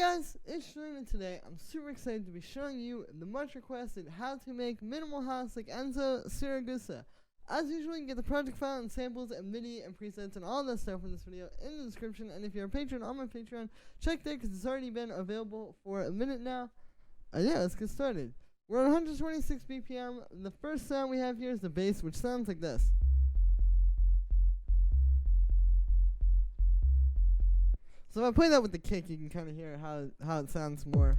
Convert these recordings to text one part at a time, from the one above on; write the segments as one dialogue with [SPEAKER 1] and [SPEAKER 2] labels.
[SPEAKER 1] guys, it's Shalene, and today I'm super excited to be showing you the much requested how to make minimal house like Enzo Siragusa. As usual, you can get the project file and samples and MIDI and presets and all that stuff from this video in the description, and if you're a patron on my Patreon, check there because it's already been available for a minute now. Yeah, let's get started. We're at 126 BPM. The first sound we have here is the bass, which sounds like this. So if I play that with the kick, you can kind of hear how it sounds more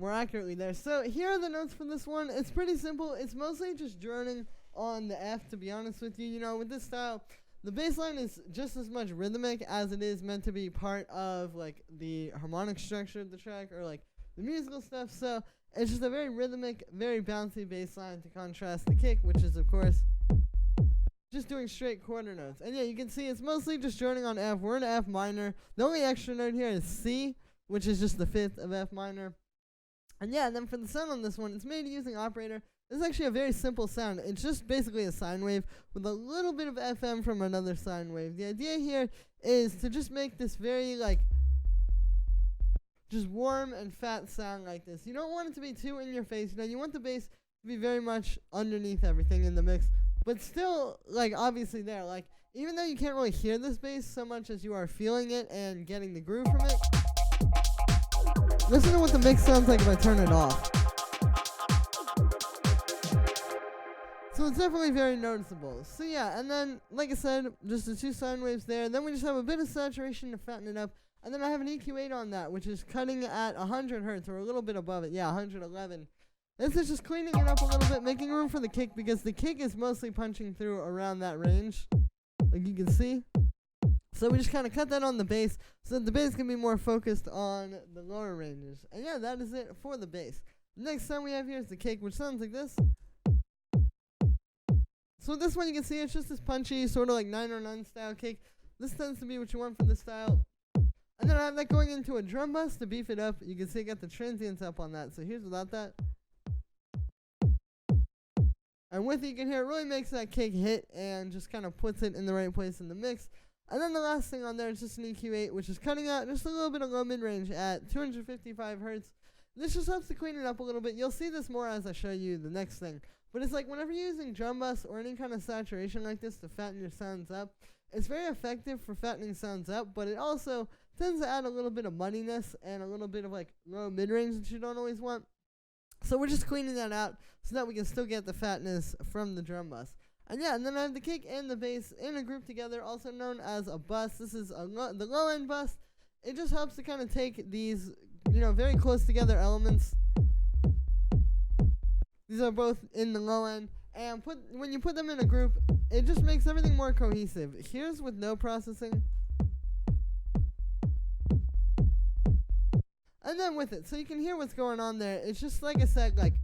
[SPEAKER 1] accurately there. So here are the notes for this one. It's pretty simple. It's mostly just droning on the F, to be honest with you. You know, with this style, the bass line is just as much rhythmic as it is meant to be part of like the harmonic structure of the track or like the musical stuff. So it's just a very rhythmic, very bouncy bass line to contrast the kick, which is of course just doing straight quarter notes. And yeah, you can see it's mostly just droning on F. We're in F minor. The only extra note here is C, which is just the fifth of F minor. And yeah, and then for the sound on this one, it's made using operator. This is actually a very simple sound. It's just basically a sine wave with a little bit of FM from another sine wave. The idea here is to just make this very like just warm and fat sound like this. You don't want it to be too in your face. You know, you want the bass to be very much underneath everything in the mix, but still, like, obviously there. Like, even though you can't really hear this bass so much as you are feeling it and getting the groove from it, listen to what the mix sounds like if I turn it off. So it's definitely very noticeable. So yeah, and then, like I said, just the two sine waves there. Then we just have a bit of saturation to fatten it up. And then I have an EQ8 on that, which is cutting at 100 hertz, or a little bit above it. Yeah, 111. This is just cleaning it up a little bit, making room for the kick, because the kick is mostly punching through around that range, like you can see. So we just kind of cut that on the bass, so that the bass can be more focused on the lower ranges. And yeah, that is it for the bass. The next sound we have here is the kick, which sounds like this. So with this one, you can see it's just this punchy, sort of like 909 style kick. This tends to be what you want from this style. And then I have that going into a drum bus to beef it up. You can see I got the transients up on that, so here's without that. And with it, you can hear it really makes that kick hit and just kind of puts it in the right place in the mix. And then the last thing on there is just an EQ8, which is cutting out just a little bit of low mid-range at 255 hertz. This just helps to clean it up a little bit. You'll see this more as I show you the next thing. But it's like whenever you're using drum bus or any kind of saturation like this to fatten your sounds up, it's very effective for fattening sounds up, but it also tends to add a little bit of muddiness and a little bit of like low mid-range that you don't always want. So we're just cleaning that out so that we can still get the fatness from the drum bus. And yeah, and then I have the kick and the bass in a group together, also known as a bus. This is the low end bus. It just helps to kind of take these, you know, very close together elements. These are both in the low end, and when you put them in a group, it just makes everything more cohesive. Here's with no processing. And then with it, so you can hear what's going on there. It's just, like I said, like,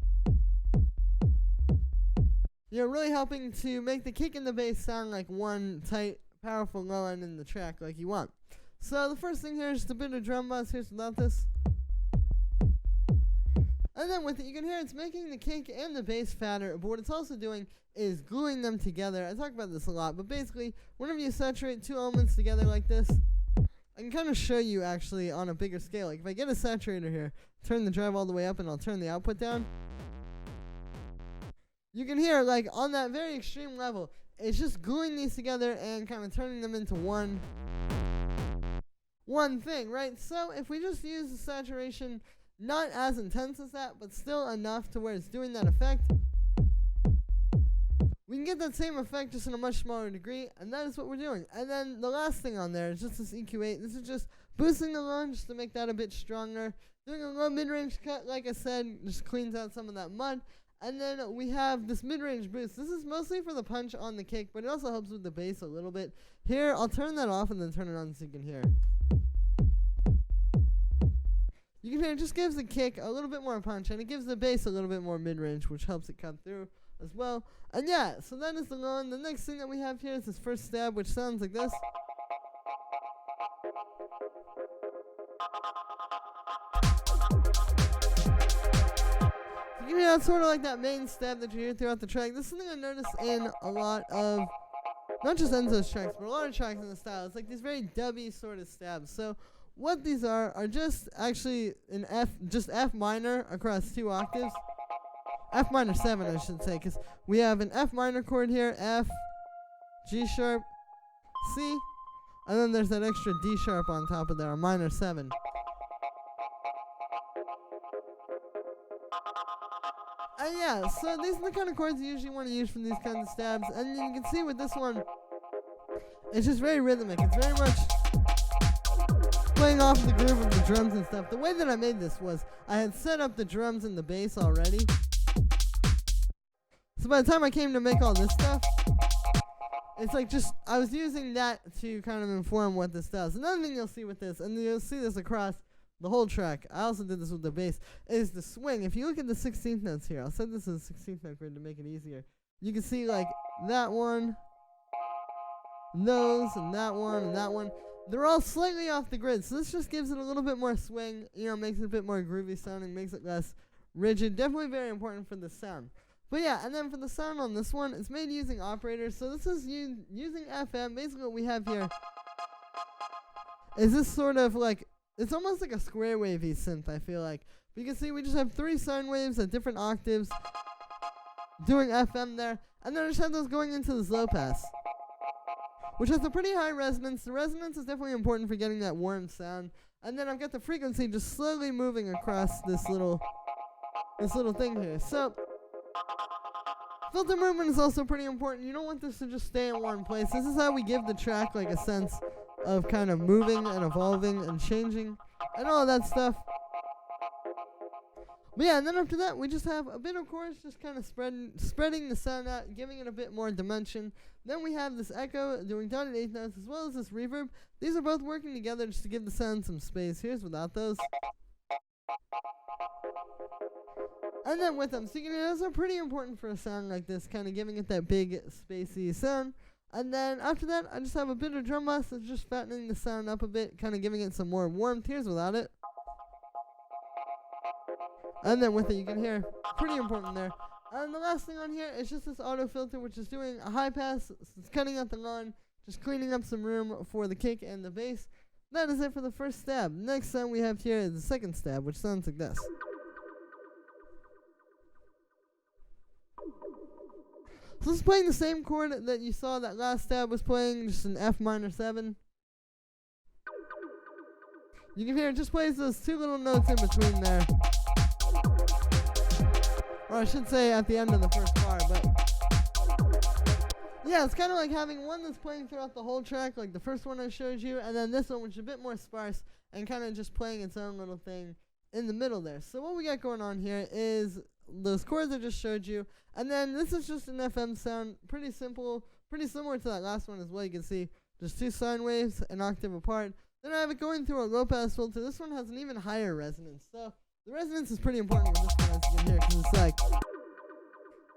[SPEAKER 1] you're really helping to make the kick and the bass sound like one tight, powerful low end in the track like you want. So the first thing here is just a bit of drum bus. Here's without this. And then with it, you can hear it's making the kick and the bass fatter, but what it's also doing is gluing them together. I talk about this a lot, but basically, whenever you saturate two elements together like this, I can kind of show you actually on a bigger scale. Like if I get a saturator here, turn the drive all the way up and I'll turn the output down, you can hear like on that very extreme level, it's just gluing these together and kind of turning them into one thing, right? So if we just use the saturation, not as intense as that, but still enough to where it's doing that effect, we can get that same effect just in a much smaller degree, and that is what we're doing. And then the last thing on there is just this EQ8. This is just boosting the low just to make that a bit stronger. Doing a low mid-range cut, like I said, just cleans out some of that mud. And then we have this mid-range boost. This is mostly for the punch on the kick, but it also helps with the bass a little bit. Here, I'll turn that off and then turn it on so you can hear. You can hear it just gives the kick a little bit more punch, and it gives the bass a little bit more mid-range, which helps it cut through as well. And yeah, so that is the low end. The next thing that we have here is this first stab, which sounds like this. You can hear it's sort of like that main stab that you hear throughout the track. This is something I noticed in a lot of not just Enzo's tracks, but a lot of tracks in the style. It's like these very dubby sort of stabs. So what these are just actually an just F minor across 2 octaves. F minor 7, I should say, because we have an F minor chord here, F, G sharp, C, and then there's that extra D sharp on top of there, a minor 7. And yeah, so these are the kind of chords you usually want to use for these kinds of stabs. And you can see with this one, it's just very rhythmic. It's very much playing off the groove of the drums and stuff. The way that I made this was I had set up the drums and the bass already. So by the time I came to make all this stuff, it's like just, I was using that to kind of inform what this does. Another thing you'll see with this, and you'll see this across the whole track, I also did this with the bass, is the swing. If you look at the 16th notes here, I'll set this as a 16th note grid to make it easier. You can see like that one, those, and that one, and that one. They're all slightly off the grid, so this just gives it a little bit more swing, you know, makes it a bit more groovy sounding, makes it less rigid. Definitely very important for the sound. But yeah, and then for the sound on this one, it's made using operators. So this is using FM. Basically what we have here is this sort of like, it's almost like a square wavy synth, I feel like. But you can see we just have 3 sine waves at different octaves doing FM there. And then I just have those going into this low pass, which has a pretty high resonance. The resonance is definitely important for getting that warm sound. And then I've got the frequency just slowly moving across this little thing here. So filter movement is also pretty important. You don't want this to just stay in one place. This is how we give the track like a sense of kind of moving and evolving and changing and all of that stuff. But yeah, and then after that, we just have a bit of chorus just kind of spreading the sound out, giving it a bit more dimension. Then we have this echo doing dotted 8th notes as well as this reverb. These are both working together just to give the sound some space. Here's without those. And then with them. So you can hear those are pretty important for a sound like this, kind of giving it that big, spacey sound. And then after that, I just have a bit of drum bass that's just fattening the sound up a bit, kind of giving it some more warmth. Here's without it. And then with it, you can hear, pretty important there. And the last thing on here is just this auto filter, which is doing a high pass. It's cutting out the line, just cleaning up some room for the kick and the bass. That is it for the first stab. Next sound we have here is the second stab, which sounds like this. So this is playing the same chord that you saw that last stab was playing, just an F minor 7. You can hear it just plays those 2 little notes in between there. Or I should say at the end of the first bar, but yeah, it's kind of like having one that's playing throughout the whole track, like the first one I showed you, and then this one, which is a bit more sparse and kind of just playing its own little thing in the middle there. So what we got going on here is those chords I just showed you, and then this is just an FM sound, pretty simple, pretty similar to that last one as well. You can see just 2 sine waves, an octave apart. Then I have it going through a low pass filter. This one has an even higher resonance, so the resonance is pretty important with this one, as you can hear, because it's like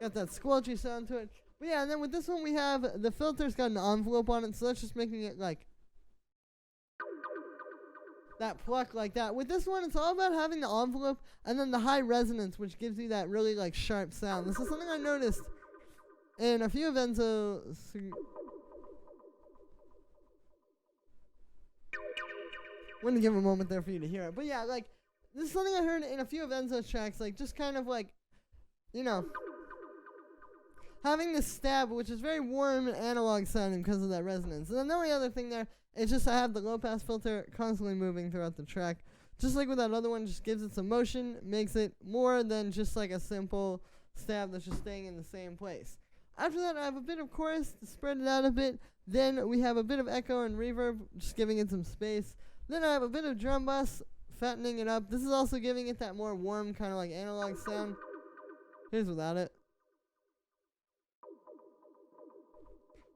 [SPEAKER 1] got that squelchy sound to it. But yeah, and then with this one we have the filter's got an envelope on it, so that's just making it like that pluck like that. With this one, it's all about having the envelope and then the high resonance, which gives you that really like sharp sound. This is something I noticed in a few of Enzo. I'm gonna give a moment there for you to hear it. But yeah, like this is something I heard in a few of Enzo's tracks, like just kind of like, you know, having this stab, which is very warm and analog sounding because of that resonance. And then the only other thing there is just I have the low pass filter constantly moving throughout the track. Just like with that other one, just gives it some motion, makes it more than just like a simple stab that's just staying in the same place. After that, I have a bit of chorus to spread it out a bit. Then we have a bit of echo and reverb, just giving it some space. Then I have a bit of drum bass, fattening it up. This is also giving it that more warm, kind of like analog sound. Here's without it.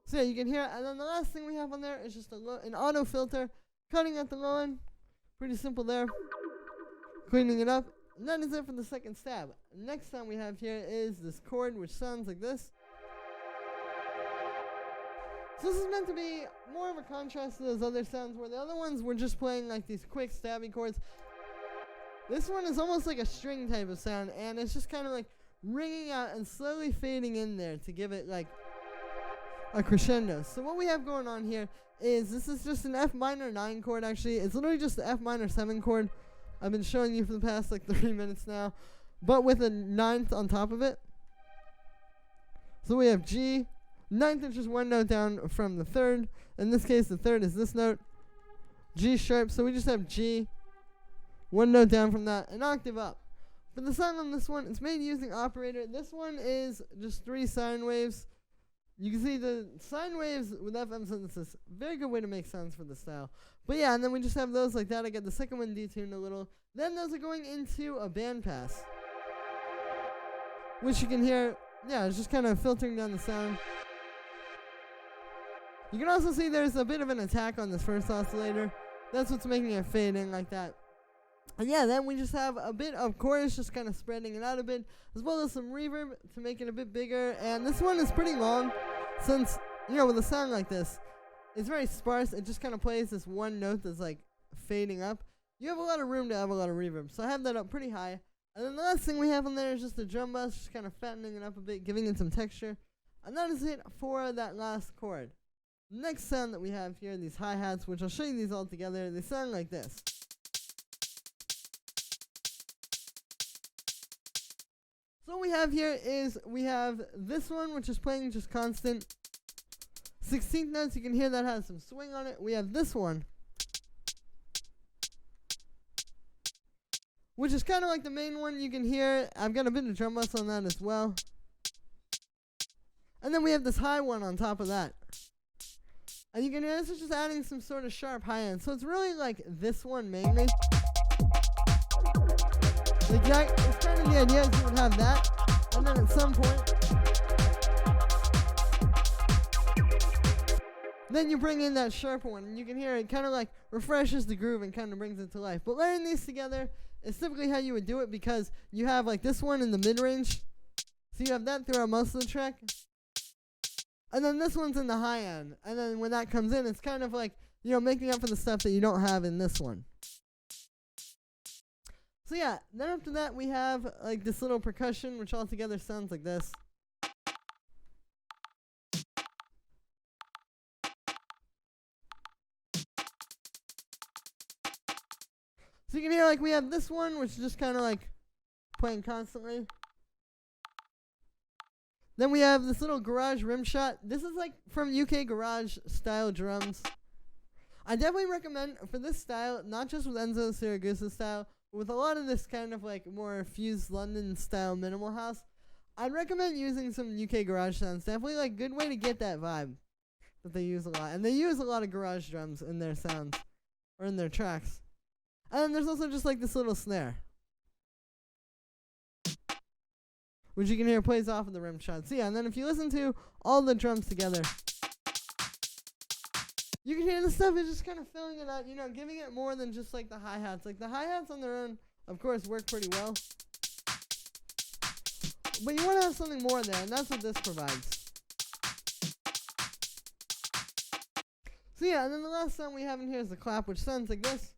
[SPEAKER 1] So yeah, you can hear it. And then the last thing we have on there is just an auto filter, cutting out the low end. Pretty simple there. Cleaning it up. And that is it for the second stab. Next sound we have here is this chord, which sounds like this. So this is meant to be more of a contrast to those other sounds, where the other ones were just playing like these quick stabby chords. This one is almost like a string type of sound, and it's just kind of like ringing out and slowly fading in there to give it like a crescendo. So what we have going on here is this is just an F minor 9 chord actually. It's literally just the F minor 7 chord. I've been showing you for the past like 3 minutes now, but with a 9th on top of it. So we have G. 9th is just one note down from the 3rd. In this case, the 3rd is this note, G sharp. So we just have G, one note down from that, an octave up. For the sound on this one, it's made using operator. This one is just 3 sine waves. You can see the sine waves with FM synthesis. Very good way to make sounds for the style. But yeah, and then we just have those like that. I got the second one detuned a little. Then those are going into a bandpass, which you can hear, yeah, it's just kind of filtering down the sound. You can also see there's a bit of an attack on this first oscillator. That's what's making it fade in like that. And yeah, then we just have a bit of chorus just kind of spreading it out a bit, as well as some reverb to make it a bit bigger. And this one is pretty long, since, you know, with a sound like this, it's very sparse. It just kind of plays this one note that's like fading up. You have a lot of room to have a lot of reverb, so I have that up pretty high. And then the last thing we have on there is just the drum bus, just kind of fattening it up a bit, giving it some texture. And that is it for that last chord. Next sound that we have here, these hi-hats, which I'll show you these all together, they sound like this. So what we have here is we have this one, which is playing just constant 16th notes. You can hear that has some swing on it. We have this one, which is kind of like the main one. You can hear I've got a bit of drum bus on that as well. And then we have this high one on top of that. And you can hear this is just adding some sort of sharp high end. So it's really like this one mainly. It's kind of the idea is you would have that, and then at some point, then you bring in that sharper one, and you can hear it kind of like refreshes the groove and kind of brings it to life. But layering these together is typically how you would do it, because you have like this one in the mid-range, so you have that throughout most of the track. And then this one's in the high end. And then when that comes in, it's kind of like, you know, making up for the stuff that you don't have in this one. So yeah, then after that we have like this little percussion, which all together sounds like this. So you can hear like we have this one, which is just kind of like playing constantly. Then we have this little garage rim shot. This is like from UK garage style drums. I definitely recommend for this style, not just with Enzo Siragusa style, but with a lot of this kind of like more fused London style minimal house, I'd recommend using some UK garage sounds. Definitely like good way to get that vibe that they use a lot. And they use a lot of garage drums in their sounds, or in their tracks. And then there's also just like this little snare, which you can hear plays off of the rim shot. So yeah, and then if you listen to all the drums together, you can hear the stuff is just kind of filling it out, you know, giving it more than just like the hi-hats. Like the hi-hats on their own, of course, work pretty well, but you want to have something more there, and that's what this provides. So yeah, and then the last sound we have in here is the clap, which sounds like this.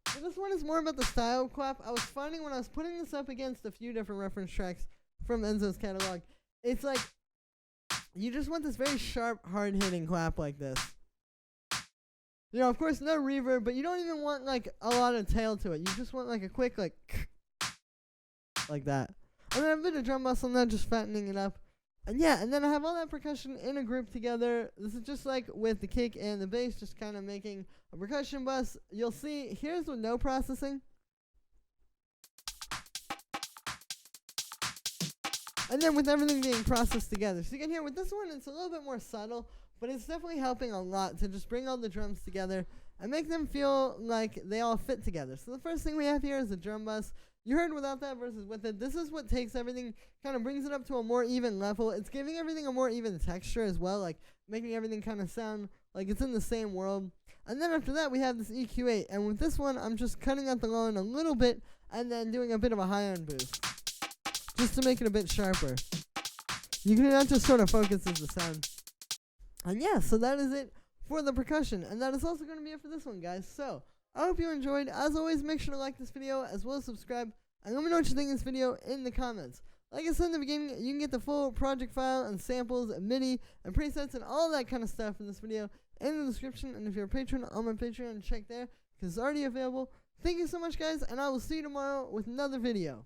[SPEAKER 1] So this one is more about the style of clap. I was finding when I was putting this up against a few different reference tracks from Enzo's catalog, it's like you just want this very sharp, hard-hitting clap like this. You know, of course, no reverb, but you don't even want like a lot of tail to it. You just want like a quick like that. And then a bit of drum bus on that, just fattening it up. And yeah, and then I have all that percussion in a group together. This is just like with the kick and the bass, just kind of making a percussion bus. You'll see, here's with no processing. And then with everything being processed together. So you can hear with this one, it's a little bit more subtle, but it's definitely helping a lot to just bring all the drums together and make them feel like they all fit together. So the first thing we have here is the drum bus. You heard without that versus with it. This is what takes everything, kind of brings it up to a more even level. It's giving everything a more even texture as well, like making everything kind of sound like it's in the same world. And then after that, we have this EQ8. And with this one, I'm just cutting out the low end a little bit and then doing a bit of a high end boost, just to make it a bit sharper. You can that just sort of focuses the sound. And yeah, so that is it for the percussion. And that is also going to be it for this one, guys. So, I hope you enjoyed. As always, make sure to like this video as well as subscribe. And let me know what you think of this video in the comments. Like I said in the beginning, you can get the full project file and samples and MIDI and presets and all that kind of stuff in this video in the description. And if you're a patron on my Patreon, check there because it's already available. Thank you so much, guys, and I will see you tomorrow with another video.